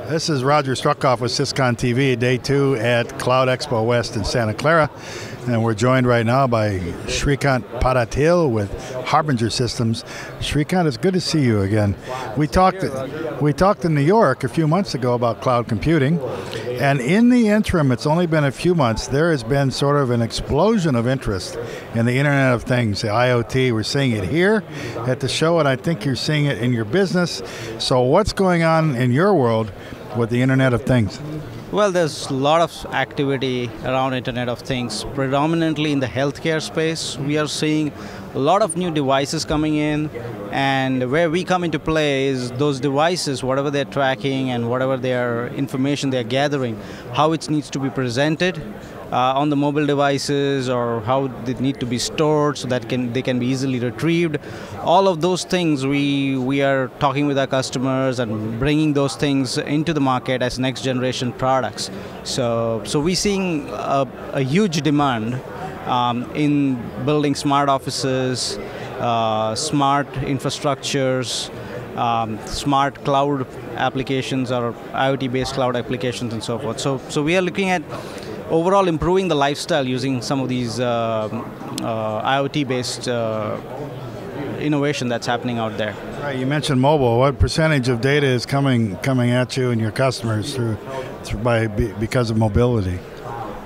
This is Roger Struckoff with Syscon TV, day 2 at CloudEXPO West in Santa Clara. And we're joined right now by Shrikant Pattathil with Harbinger Systems. Shrikant, it's good to see you again. We talked in New York a few months ago about cloud computing. And in the interim, it's only been a few months, there has been sort of an explosion of interest in the Internet of Things, the IoT. We're seeing it here at the show, and I think you're seeing it in your business. So what's going on in your world with the Internet of Things? Well, there's a lot of activity around Internet of Things, predominantly in the healthcare space. We are seeing a lot of new devices coming in, and where we come into play is those devices, whatever they're tracking and whatever their information they're gathering, how it needs to be presented on the mobile devices, or how they need to be stored so that they can be easily retrieved. All of those things we are talking with our customers and bringing those things into the market as next generation products. So we're seeing a huge demand in building smart offices, smart infrastructures, smart cloud applications or IoT-based cloud applications and so forth. So we are looking at overall improving the lifestyle using some of these IoT-based innovation that's happening out there. Right, you mentioned mobile. What percentage of data is coming at you and your customers because of mobility?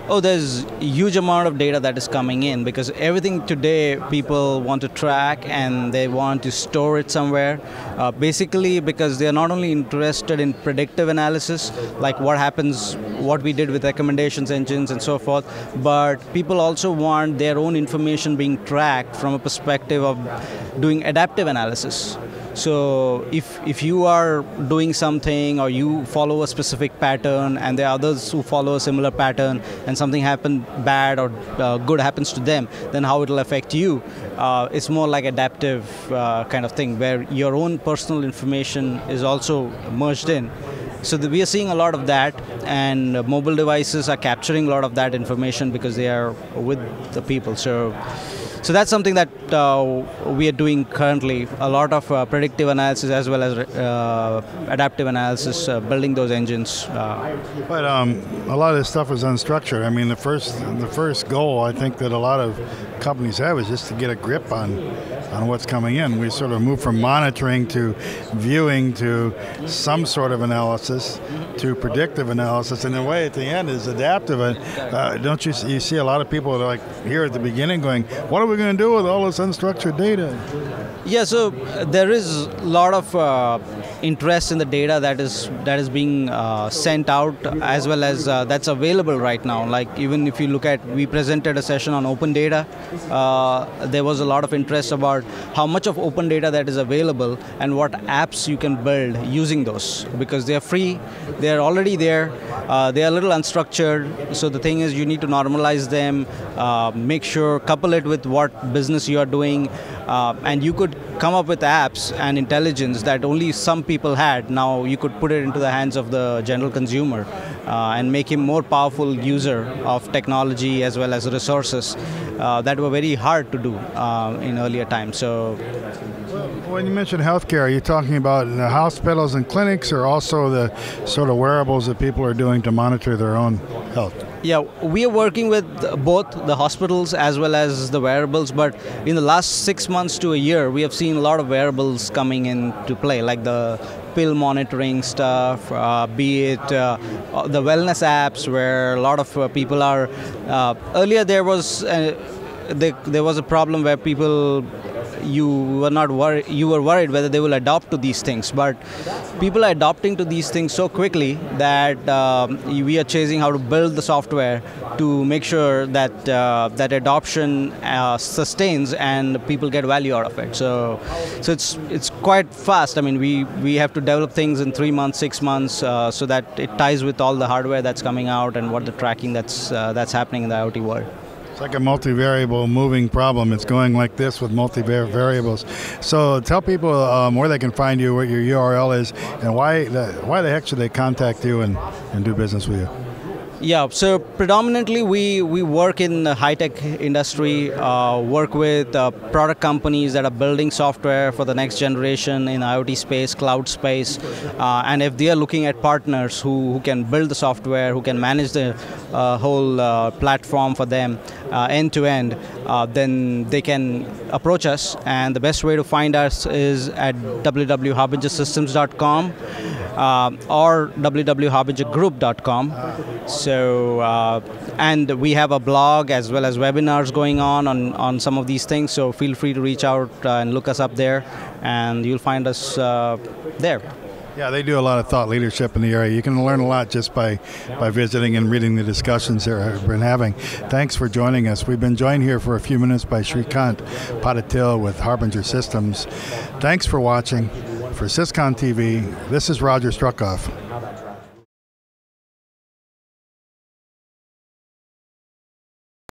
Oh, there's a huge amount of data that is coming in, because everything today people want to track and they want to store it somewhere. Basically because they are not only interested in predictive analysis, like what we did with recommendations engines and so forth, but people also want their own information being tracked from a perspective of doing adaptive analysis. So if you are doing something or you follow a specific pattern and there are others who follow a similar pattern and something bad or good happens to them, then how it will affect you. It's more like adaptive kind of thing where your own personal information is also merged in. So we are seeing a lot of that, and mobile devices are capturing a lot of that information because they are with the people. So that's something that we are doing currently, a lot of predictive analysis as well as adaptive analysis, building those engines. But a lot of this stuff is unstructured. I mean, the first goal I think that a lot of companies have is just to get a grip on what's coming in. We sort of move from monitoring to viewing to some sort of analysis to predictive analysis, and in a way at the end is adaptive. Don't you see a lot of people like here at the beginning going, what are we going to do with all this unstructured data? Yeah, so there is a lot of interest in the data that is being sent out, as well as that's available right now. Like even if you look at, we presented a session on open data. There was a lot of interest about how much of open data that is available and what apps you can build using those, because they are free, they are already there, they are a little unstructured. So the thing is, you need to normalize them, make sure, couple it with what business you are doing, and you could come up with apps and intelligence that only some people had. Now you could put it into the hands of the general consumer and make him more powerful user of technology as well as resources that were very hard to do in earlier times. So, when you mention healthcare, are you talking about the hospitals and clinics, or also the sort of wearables that people are doing to monitor their own health? Yeah, we are working with both the hospitals as well as the wearables, but in the last 6 months to a year, we have seen a lot of wearables coming into play, like the pill monitoring stuff, be it the wellness apps, where a lot of people are. Earlier, there was a problem where people. You were worried whether they will adopt to these things, but people are adopting to these things so quickly that we are chasing how to build the software to make sure that that adoption sustains and people get value out of it. So it's quite fast. I mean, we have to develop things in 3 months, 6 months, so that it ties with all the hardware that's coming out and what the tracking that's happening in the IoT world. It's like a multivariable moving problem. It's going like this with multivariables. So tell people where they can find you, what your URL is, and why the heck should they contact you and do business with you? Yeah, so predominantly we work in the high-tech industry, work with product companies that are building software for the next generation in IoT space, cloud space, and if they are looking at partners who can build the software, who can manage the whole platform for them end-to-end, then they can approach us, and the best way to find us is at www.harbingersystems.com or www.harbingergroup.com. So, and we have a blog as well as webinars going on some of these things, so feel free to reach out and look us up there, and you'll find us there. Yeah, they do a lot of thought leadership in the area. You can learn a lot just by visiting and reading the discussions they've been having. Thanks for joining us. We've been joined here for a few minutes by Shrikant Pattathil with Harbinger Systems. Thanks for watching. For Syscon TV, this is Roger Struckoff.